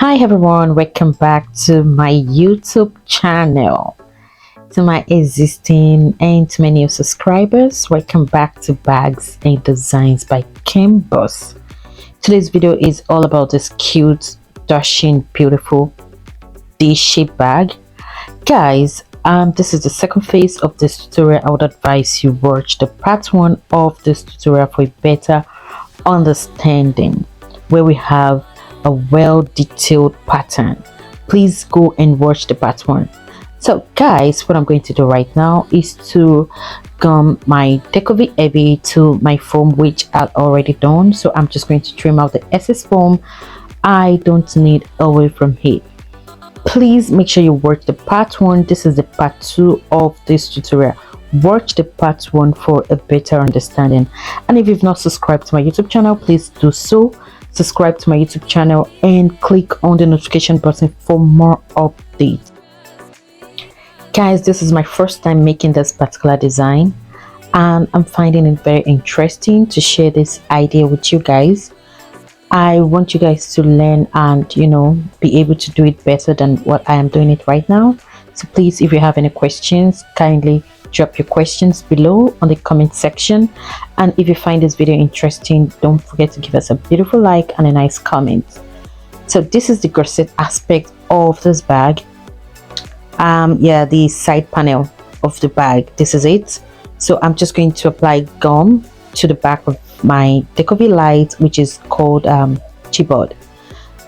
Hi everyone, welcome back to my YouTube channel. To my existing and to my new subscribers, welcome back to Bags and Designs by Khembuzz. Today's video is all about this cute, dashing, beautiful D-shaped bag. Guys, this is the second phase of this tutorial. I would advise you watch the part 1 of this tutorial for a better understanding, where we have a well-detailed pattern. Please go and watch the part 1. So guys, what I'm going to do right now is to gum my decorative heavy to my foam, which I've already done. So I'm just going to trim out the excess foam I don't need away from it. Please make sure you watch the part 1. This is the part 2 of this tutorial. Watch the part 1 for a better understanding. And if you've not subscribed to my YouTube channel, please do so. Subscribe to my YouTube channel and click on the notification button for more updates. Guys, this is my first time making this particular design and I'm finding it very interesting to share this idea with you guys. I want you guys to learn and be able to do it better than what I am doing it right now. So please, if you have any questions, kindly drop your questions below on the comment section. And if you find this video interesting, don't forget to give us a beautiful like and a nice comment. So this is the gusset aspect of this bag. The side panel of the bag, this is it. So I'm just going to apply gum to the back of my decorative light, which is called chipboard.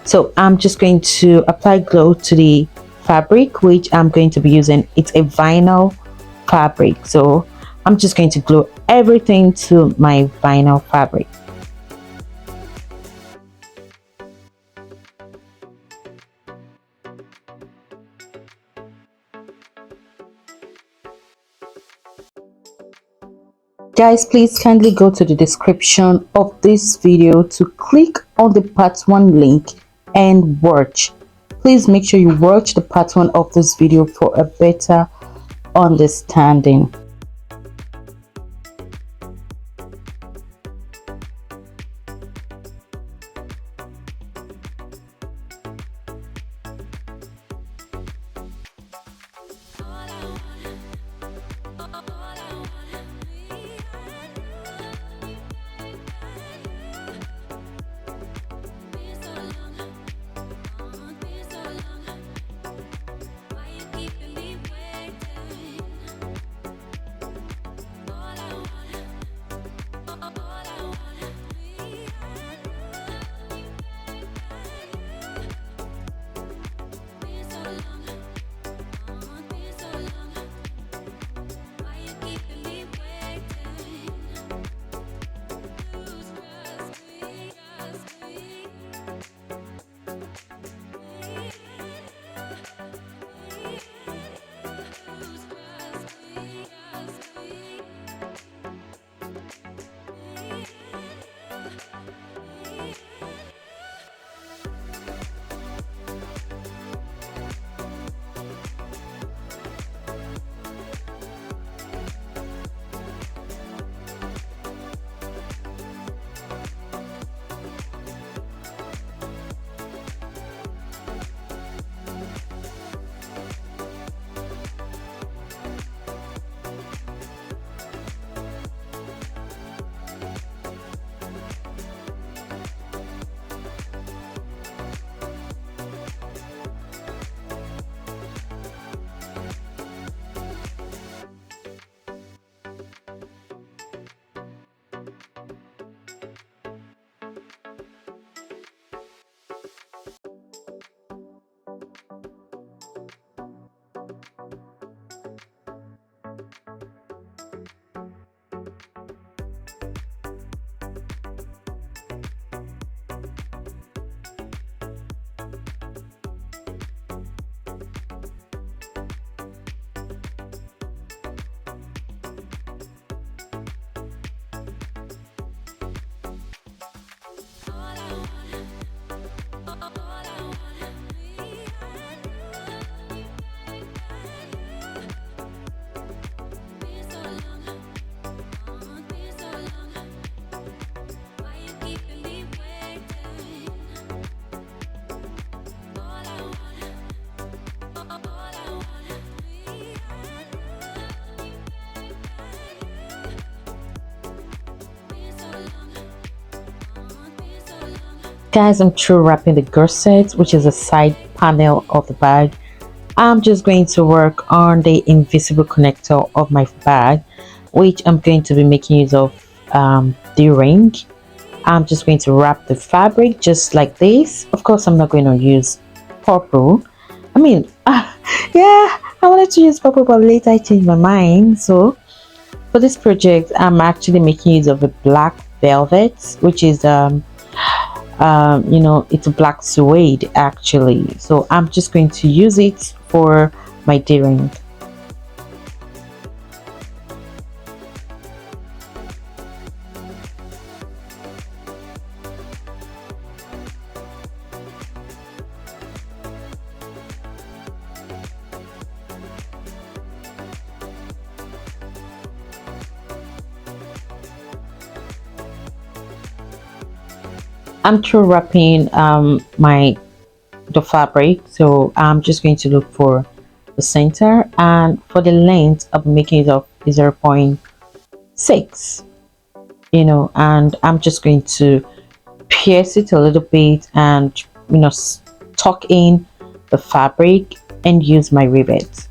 So I'm just going to apply glue to the fabric, which I'm going to be using. It's a vinyl fabric, so I'm just going to glue everything to my vinyl fabric. Guys, please kindly go to the description of this video to click on the part 1 link and watch. Please make sure you watch the part 1 of this video for a better understanding. Guys, I'm through wrapping the gusset, which is a side panel of the bag. I'm just going to work on the invisible connector of my bag, which I'm going to be making use of the ring. I'm just going to wrap the fabric just like this. Of course, I'm not going to use purple. I mean, yeah, I wanted to use purple, but later I changed my mind. So for this project, I'm actually making use of a black velvet, which is it's a black suede actually. So I'm just going to use it for my D-ring. I'm through wrapping my the fabric, so I'm just going to look for the center, and for the length I'm making it of 0.6, and I'm just going to pierce it a little bit and tuck in the fabric and use my rivet.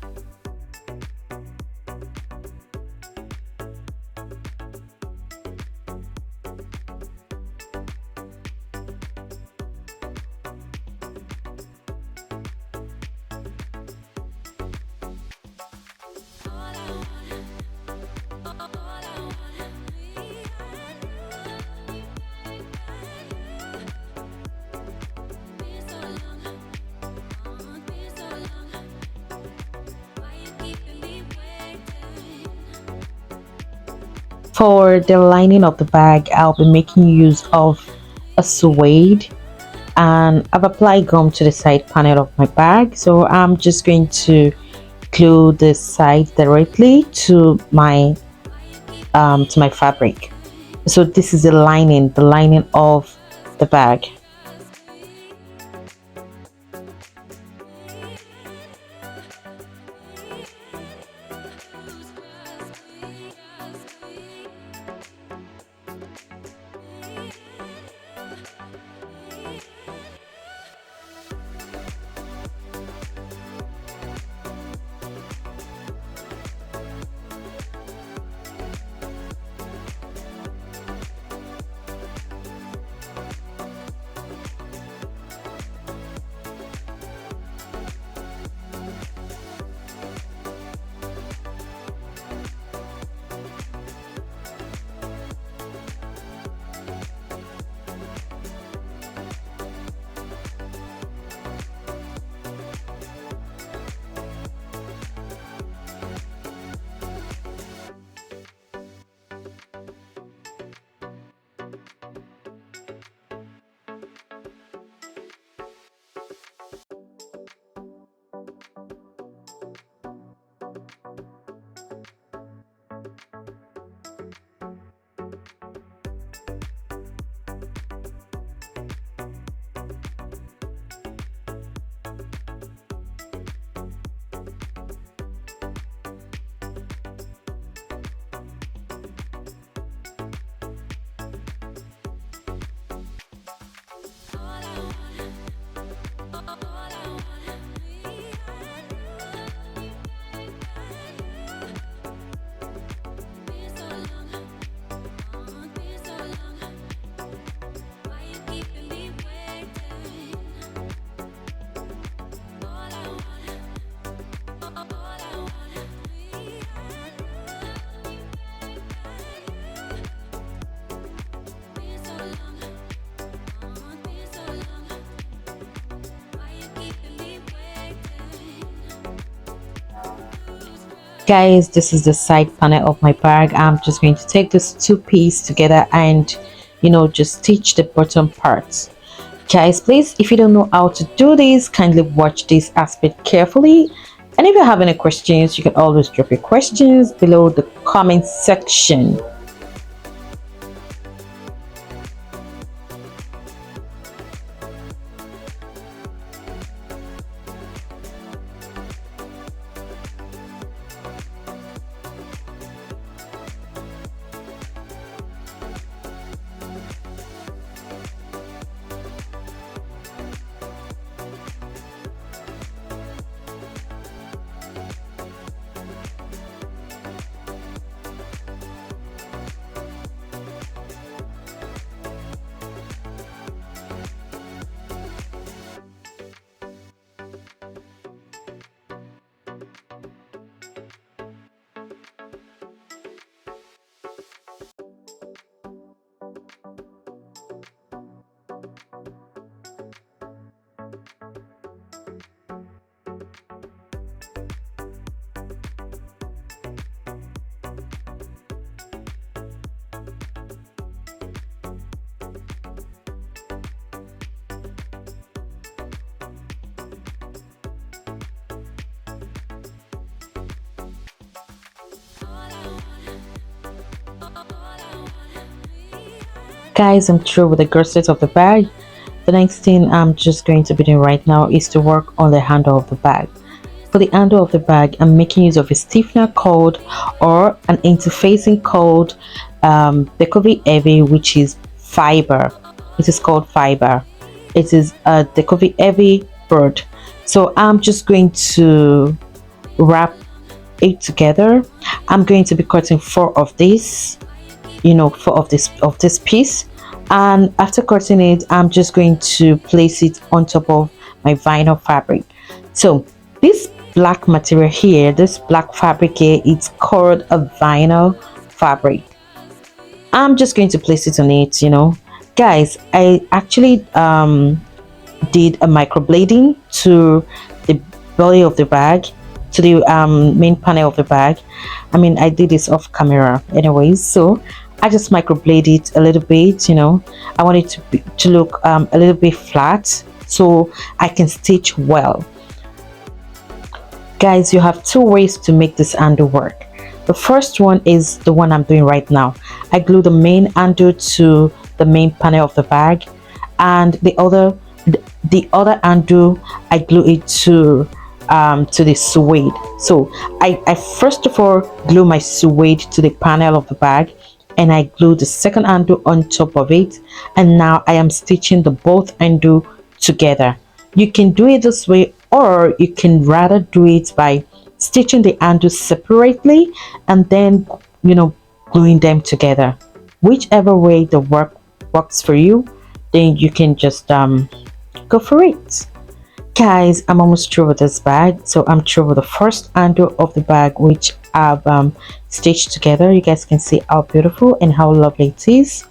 For the lining of the bag, I'll be making use of a suede, and I've applied gum to the side panel of my bag, so I'm just going to glue the side directly to my fabric. So this is the lining of the bag. Guys, this is the side panel of my bag. I'm just going to take this two pieces together and just stitch the bottom parts. Guys, please, if you don't know how to do this, kindly watch this aspect carefully, and if you have any questions, you can always drop your questions below the comment section. Guys, I'm through with the gusset of the bag. The next thing I'm just going to be doing right now is to work on the handle of the bag. For the handle of the bag, I'm making use of a stiffener called, or an interfacing called Decovi Heavy, which is fiber. It is called fiber. It is a Decovi Heavy bird. So I'm just going to wrap it together. I'm going to be cutting four of these, four of this piece, and after cutting it, I'm just going to place it on top of my vinyl fabric. So this black material here, this black fabric here, it's called a vinyl fabric. I'm just going to place it on it. Guys, I actually did a microblading to the belly of the bag, to the main panel of the bag. I did this off camera anyways, so I just microblade it a little bit. I want it to look a little bit flat so I can stitch well. Guys, you have two ways to make this handle work. The first one is the one I'm doing right now. I glue the main handle to the main panel of the bag, and the other handle I glue it to the suede. So I first of all glue my suede to the panel of the bag, and I glue the second handle on top of it, and now I am stitching the both handle together. You can do it this way, or you can rather do it by stitching the handles separately and then gluing them together. Whichever way the works for you, then you can just go for it. Guys, I'm almost through with this bag. So I'm through with the first handle of the bag, which I've stitched together. You guys can see how beautiful and how lovely it is.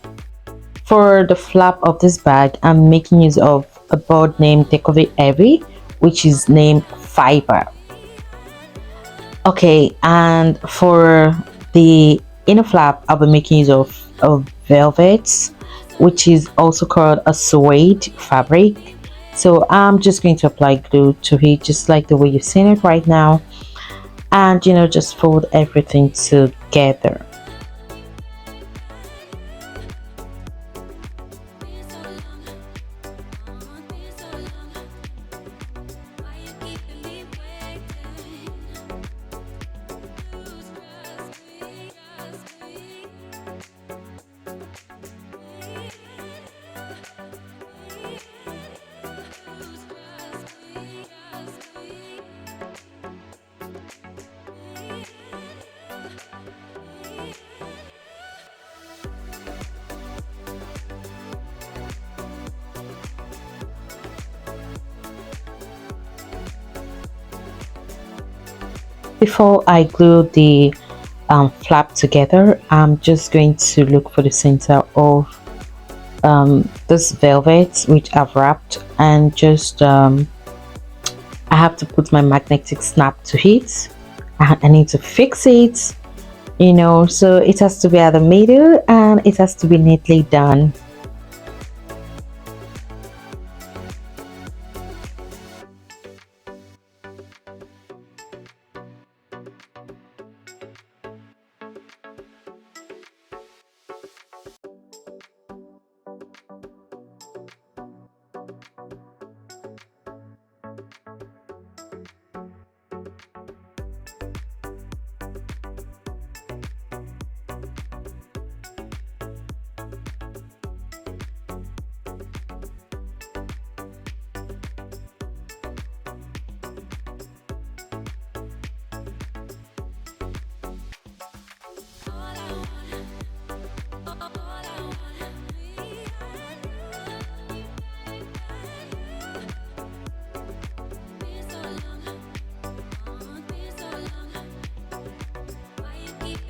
For the flap of this bag, I'm making use of a board named Decovi Heavy, which is named Fiber. Okay, and for the inner flap, I'll be making use of velvet, which is also called a suede fabric. So I'm just going to apply glue to it, just like the way you've seen it right now, and just fold everything together. Before I glue the flap together, I'm just going to look for the center of this velvet which I've wrapped, and just I have to put my magnetic snap to it. I need to fix it, so it has to be at the middle and it has to be neatly done.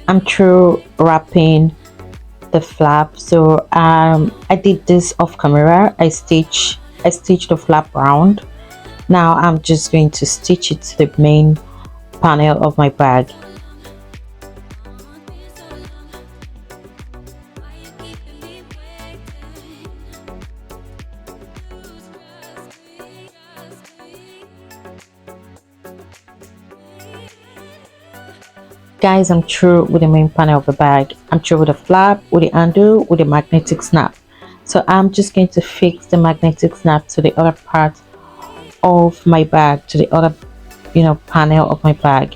I'm through wrapping the flap. So I did this off camera. I stitched the flap round. Now I'm just going to stitch it to the main panel of my bag. Guys, I'm through with the main panel of the bag. I'm through with the flap, with the handle, with the magnetic snap. So I'm just going to fix the magnetic snap to the other part of my bag, to the other panel of my bag.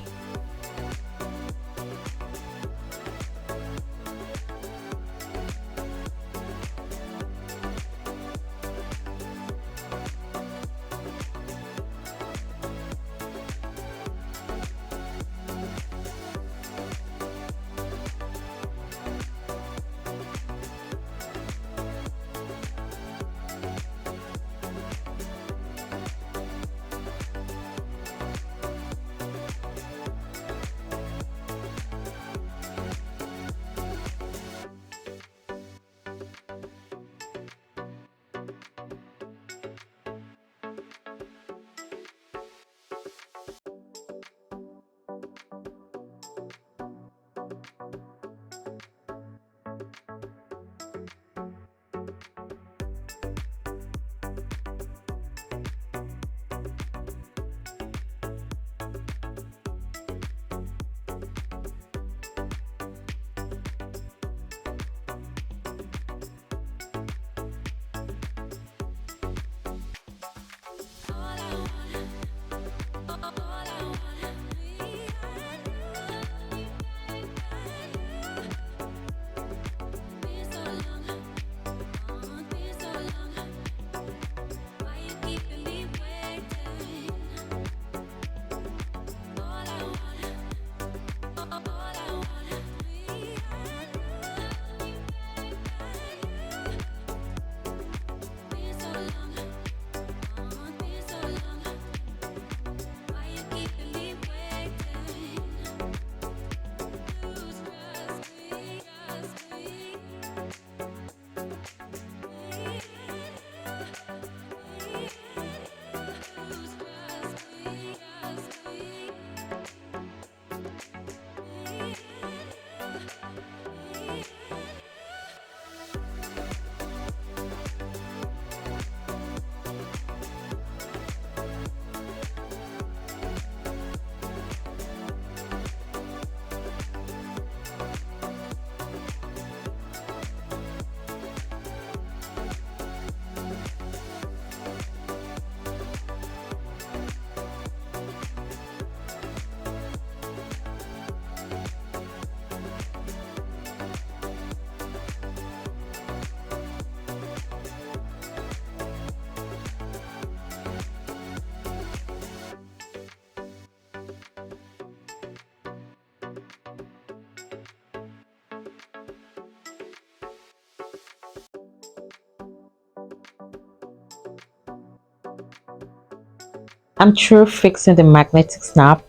I'm through fixing the magnetic snap.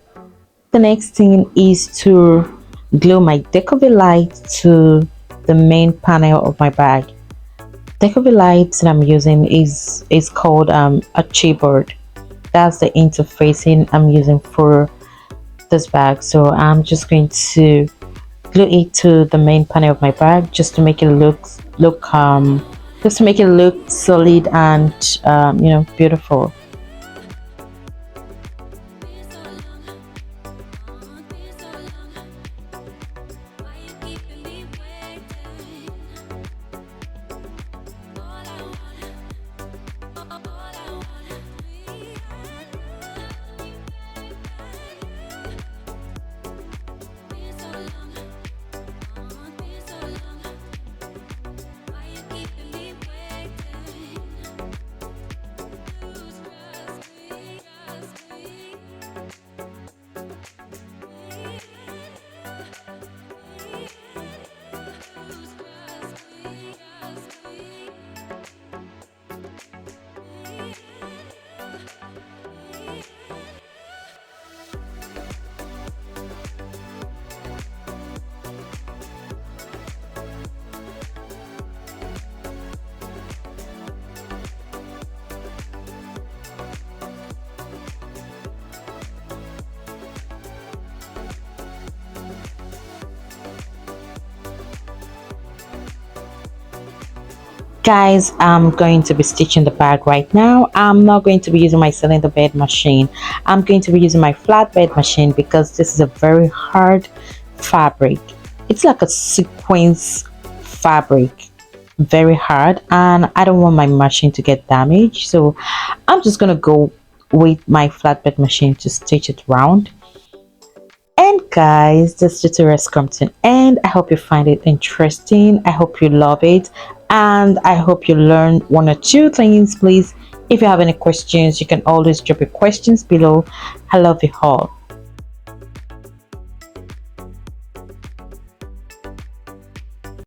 The next thing is to glue my decorative light to the main panel of my bag. Decorative light that I'm using is called a chipboard. That's the interfacing I'm using for this bag. So I'm just going to glue it to the main panel of my bag just to make it look solid and beautiful. Guys, I'm going to be stitching the bag right now. I'm not going to be using my cylinder bed machine. I'm going to be using my flatbed machine because this is a very hard fabric. It's like a sequence fabric, very hard and I don't want my machine to get damaged, so I'm just gonna go with my flatbed machine to stitch it round. And guys, this tutorial has come to an end. I hope you find it interesting. I hope you love it, and I hope you learn one or two things. Please, if you have any questions, you can always drop your questions below. I love you all.